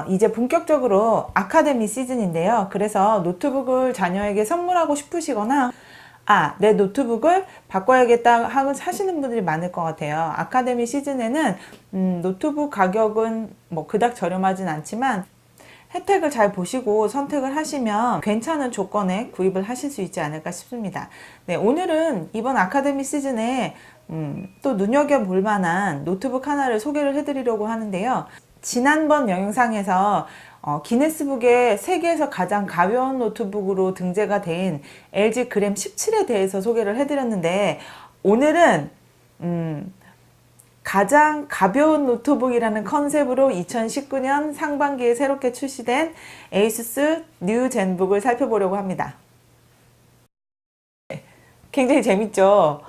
이제 본격적으로 아카데미 시즌인데요. 그래서 노트북을 자녀에게 선물하고 싶으시거나 내 노트북을 바꿔야겠다 하시는 분들이 많을 것 같아요. 아카데미 시즌에는 노트북 가격은 뭐 그닥 저렴하진 않지만 혜택을 잘 보시고 선택을 하시면 괜찮은 조건에 구입을 하실 수 있지 않을까 싶습니다. 네, 오늘은 이번 아카데미 시즌에 또 눈여겨볼 만한 노트북 하나를 소개를 해드리려고 하는데요. 지난번 영상에서 기네스북에 세계에서 가장 가벼운 노트북으로 등재가 된 LG 그램 17에 대해서 소개를 해드렸는데, 오늘은 가장 가벼운 노트북이라는 컨셉으로 2019년 상반기에 새롭게 출시된 에이수스 뉴 젠북을 살펴보려고 합니다. 굉장히 재밌죠?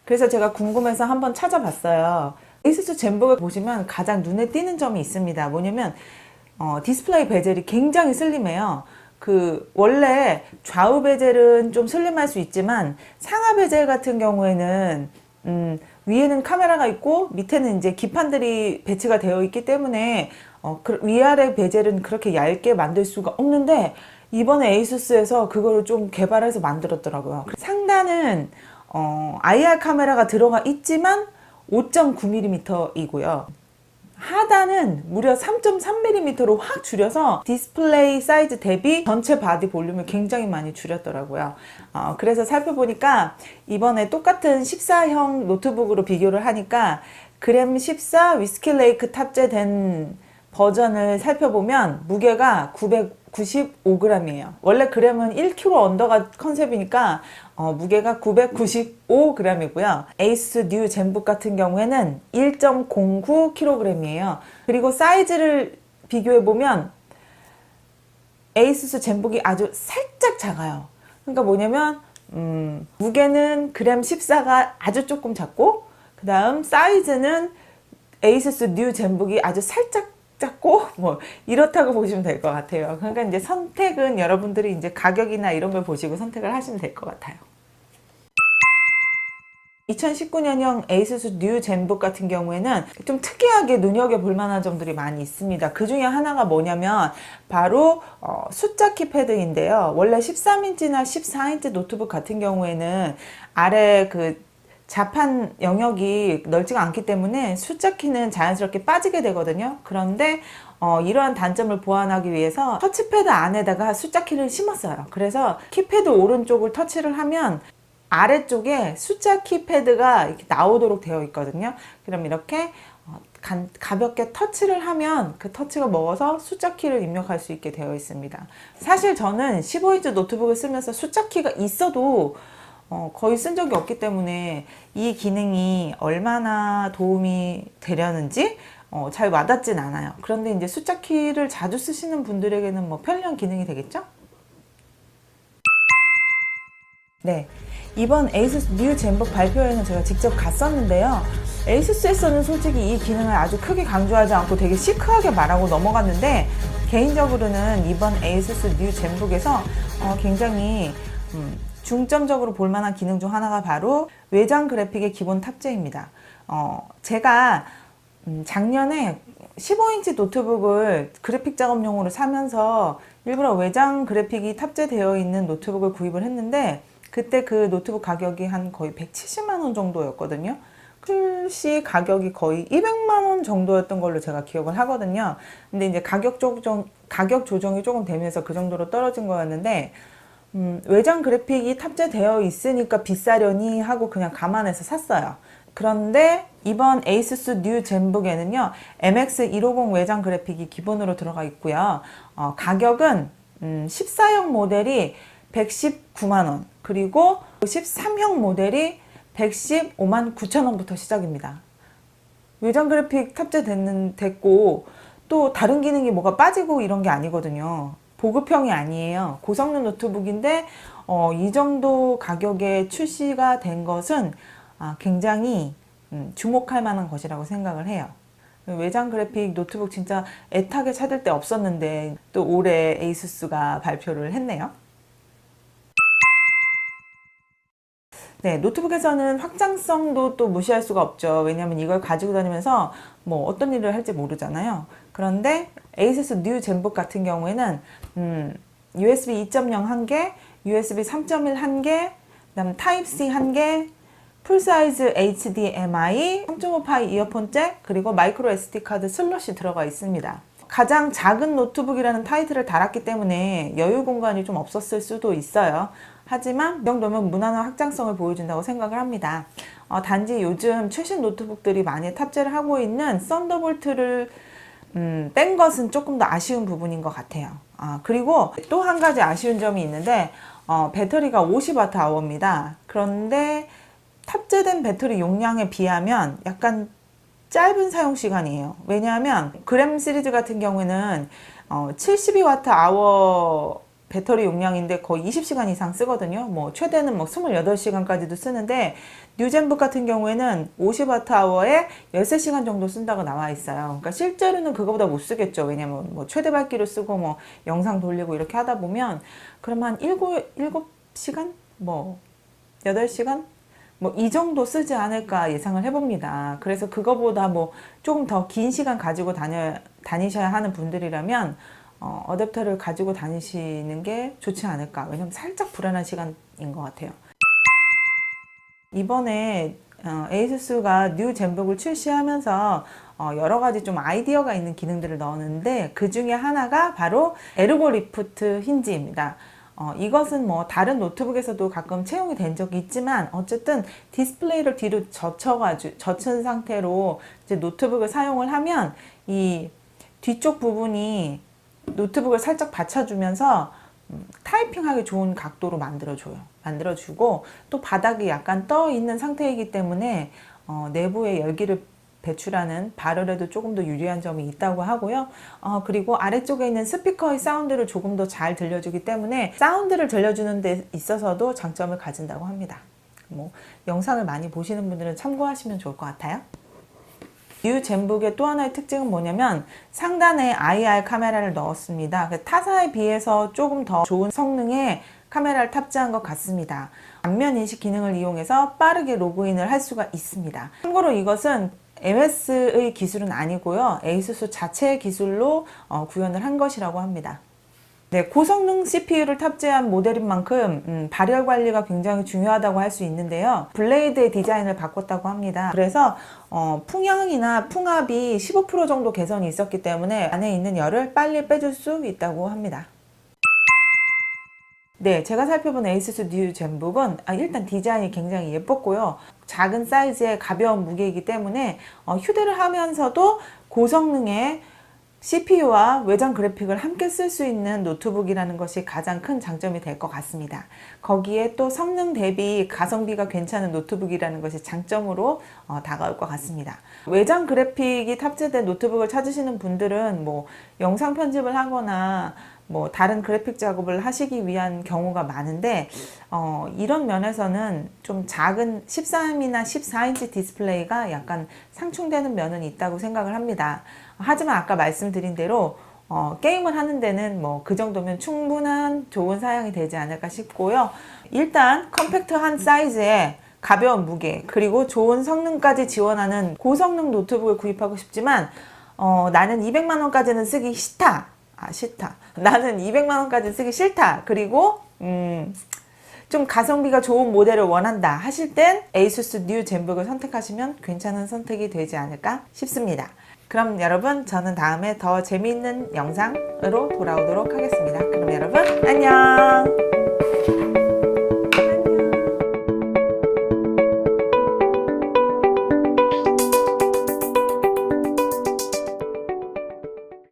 그래서 제가 궁금해서 한번 찾아봤어요. 에이수스 젠북을 보시면 가장 눈에 띄는 점이 있습니다. 뭐냐면 디스플레이 베젤이 굉장히 슬림해요. 원래 좌우 베젤은 좀 슬림할 수 있지만 상하 베젤 같은 경우에는 위에는 카메라가 있고 밑에는 이제 기판들이 배치가 되어 있기 때문에 위아래 베젤은 그렇게 얇게 만들 수가 없는데, 이번에 에이수스에서 그거를 좀 개발해서 만들었더라고요. 상단은 IR 카메라가 들어가 있지만 5.9mm이고요. 하단은 무려 3.3mm로 확 줄여서 디스플레이 사이즈 대비 전체 바디 볼륨을 굉장히 많이 줄였더라고요. 그래서 살펴보니까 이번에 똑같은 14형 노트북으로 비교를 하니까 그램 14 위스키레이크 탑재된 버전을 살펴보면 무게가 995g이에요. 원래 그램은 1kg 언더가 컨셉이니까 무게가 995g이고요. 에이수스 뉴 젠북 같은 경우에는 1.09kg이에요. 그리고 사이즈를 비교해보면 에이수스 젠북이 아주 살짝 작아요. 그러니까 뭐냐면 무게는 그램 14가 아주 조금 작고, 그 다음 사이즈는 에이수스 뉴 젠북이 아주 살짝 작고 뭐 이렇다고 보시면 될 것 같아요. 그러니까 이제 선택은 여러분들이 이제 가격이나 이런 걸 보시고 선택을 하시면 될 것 같아요. 2019년형 에이수스 뉴 젠북 같은 경우에는 좀 특이하게 눈여겨볼 만한 점들이 많이 있습니다. 그 중에 하나가 뭐냐면 바로 숫자 키패드인데요. 원래 13인치나 14인치 노트북 같은 경우에는 아래 자판 영역이 넓지가 않기 때문에 숫자 키는 자연스럽게 빠지게 되거든요. 그런데 이러한 단점을 보완하기 위해서 터치패드 안에다가 숫자 키를 심었어요. 그래서 키패드 오른쪽을 터치를 하면 아래쪽에 숫자 키패드가 이렇게 나오도록 되어 있거든요. 그럼 이렇게 가볍게 터치를 하면 그 터치가 먹어서 숫자 키를 입력할 수 있게 되어 있습니다. 사실 저는 15인치 노트북을 쓰면서 숫자 키가 있어도 거의 쓴 적이 없기 때문에 이 기능이 얼마나 도움이 되려는지 잘 와닿진 않아요. 그런데 이제 숫자 키를 자주 쓰시는 분들에게는 뭐 편리한 기능이 되겠죠? 네, 이번 에이수스 뉴 젠북 발표회는 제가 직접 갔었는데요. 에이수스에서는 솔직히 이 기능을 아주 크게 강조하지 않고 되게 시크하게 말하고 넘어갔는데, 개인적으로는 이번 에이수스 뉴 젠북에서 굉장히 중점적으로 볼만한 기능 중 하나가 바로 외장 그래픽의 기본 탑재입니다. 제가 작년에 15인치 노트북을 그래픽 작업용으로 사면서 일부러 외장 그래픽이 탑재되어 있는 노트북을 구입을 했는데, 그때 그 노트북 가격이 한 거의 170만 원 정도였거든요. 출시 가격이 거의 200만 원 정도였던 걸로 제가 기억을 하거든요. 근데 이제 가격 조정이 조금 되면서 그 정도로 떨어진 거였는데, 외장 그래픽이 탑재되어 있으니까 비싸려니 하고 그냥 감안해서 샀어요. 그런데 이번 에이수스 뉴 젠북에는요, MX150 외장 그래픽이 기본으로 들어가 있고요. 가격은 14형 모델이 119만원, 그리고 13형 모델이 115만 9천원부터 시작입니다. 외장 그래픽 탑재됐고 또 다른 기능이 뭐가 빠지고 이런 게 아니거든요. 보급형이 아니에요. 고성능 노트북인데 이 정도 가격에 출시가 된 것은 굉장히 주목할 만한 것이라고 생각을 해요. 외장 그래픽 노트북 진짜 애타게 찾을 데 없었는데 또 올해 에이수스가 발표를 했네요. 네, 노트북에서는 확장성도 또 무시할 수가 없죠. 왜냐하면 이걸 가지고 다니면서 뭐 어떤 일을 할지 모르잖아요. 그런데 ASUS 뉴 젠북 같은 경우에는 USB 2.0 1개, USB 3.1 1개, 그다음 타입C 1개, 풀사이즈 HDMI, 3.5파이 이어폰 잭, 그리고 마이크로 SD 카드 슬롯이 들어가 있습니다. 가장 작은 노트북이라는 타이틀을 달았기 때문에 여유 공간이 좀 없었을 수도 있어요. 하지만 이 정도면 무난한 확장성을 보여준다고 생각을 합니다. 단지 요즘 최신 노트북들이 많이 탑재를 하고 있는 썬더볼트를 뺀 것은 조금 더 아쉬운 부분인 것 같아요. 그리고 또 한 가지 아쉬운 점이 있는데 배터리가 50Wh입니다. 그런데 탑재된 배터리 용량에 비하면 약간 짧은 사용 시간이에요. 왜냐하면 그램 시리즈 같은 경우에는 72Wh 배터리 용량인데 거의 20시간 이상 쓰거든요. 뭐 최대는 뭐 28시간까지도 쓰는데 뉴젠북 같은 경우에는 50Wh에 13시간 정도 쓴다고 나와 있어요. 그러니까 실제로는 그거보다 못 쓰겠죠. 왜냐면 뭐 최대 밝기로 쓰고 뭐 영상 돌리고 이렇게 하다 보면 그럼 한 7시간? 뭐 8시간? 뭐 이 정도 쓰지 않을까 예상을 해봅니다. 그래서 그거보다 뭐 조금 더 긴 시간 가지고 다니셔야 하는 분들이라면 어댑터를 가지고 다니시는 게 좋지 않을까. 왜냐면 살짝 불안한 시간인 것 같아요. 이번에 ASUS가 뉴 젠북을 출시하면서 여러 가지 좀 아이디어가 있는 기능들을 넣었는데 그 중에 하나가 바로 에르고 리프트 힌지입니다. 이것은 뭐 다른 노트북에서도 가끔 채용이 된 적이 있지만 어쨌든 디스플레이를 뒤로 젖힌 상태로 이제 노트북을 사용을 하면 이 뒤쪽 부분이 노트북을 살짝 받쳐주면서 타이핑하기 좋은 각도로 만들어주고 또 바닥이 약간 떠 있는 상태이기 때문에 내부에 열기를 배출하는 발열에도 조금 더 유리한 점이 있다고 하고요. 그리고 아래쪽에 있는 스피커의 사운드를 조금 더 잘 들려주기 때문에 사운드를 들려주는 데 있어서도 장점을 가진다고 합니다. 뭐 영상을 많이 보시는 분들은 참고하시면 좋을 것 같아요. 뉴 젠북의 또 하나의 특징은 뭐냐면 상단에 IR 카메라를 넣었습니다. 타사에 비해서 조금 더 좋은 성능의 카메라를 탑재한 것 같습니다. 안면 인식 기능을 이용해서 빠르게 로그인을 할 수가 있습니다. 참고로 이것은 MS의 기술은 아니고요. ASUS 자체의 기술로 구현을 한 것이라고 합니다. 네, 고성능 CPU를 탑재한 모델인 만큼 발열 관리가 굉장히 중요하다고 할 수 있는데요. 블레이드의 디자인을 바꿨다고 합니다. 그래서 풍향이나 풍압이 15% 정도 개선이 있었기 때문에 안에 있는 열을 빨리 빼줄 수 있다고 합니다. 네, 제가 살펴본 ASUS 뉴 젠북은 일단 디자인이 굉장히 예뻤고요. 작은 사이즈의 가벼운 무게이기 때문에 휴대를 하면서도 고성능의 CPU와 외장 그래픽을 함께 쓸 수 있는 노트북이라는 것이 가장 큰 장점이 될 것 같습니다. 거기에 또 성능 대비 가성비가 괜찮은 노트북이라는 것이 장점으로 다가올 것 같습니다. 외장 그래픽이 탑재된 노트북을 찾으시는 분들은 뭐 영상 편집을 하거나 뭐 다른 그래픽 작업을 하시기 위한 경우가 많은데 이런 면에서는 좀 작은 13이나 14인치 디스플레이가 약간 상충되는 면은 있다고 생각을 합니다. 하지만 아까 말씀드린 대로 게임을 하는 데는 뭐 그 정도면 충분한 좋은 사양이 되지 않을까 싶고요. 일단 컴팩트한 사이즈에 가벼운 무게 그리고 좋은 성능까지 지원하는 고성능 노트북을 구입하고 싶지만 나는 200만 원까지는 쓰기 싫다. 나는 200만 원까지 쓰기 싫다. 그리고 좀 가성비가 좋은 모델을 원한다 하실 땐 ASUS 뉴 젠북을 선택하시면 괜찮은 선택이 되지 않을까 싶습니다. 그럼 여러분 저는 다음에 더 재미있는 영상으로 돌아오도록 하겠습니다.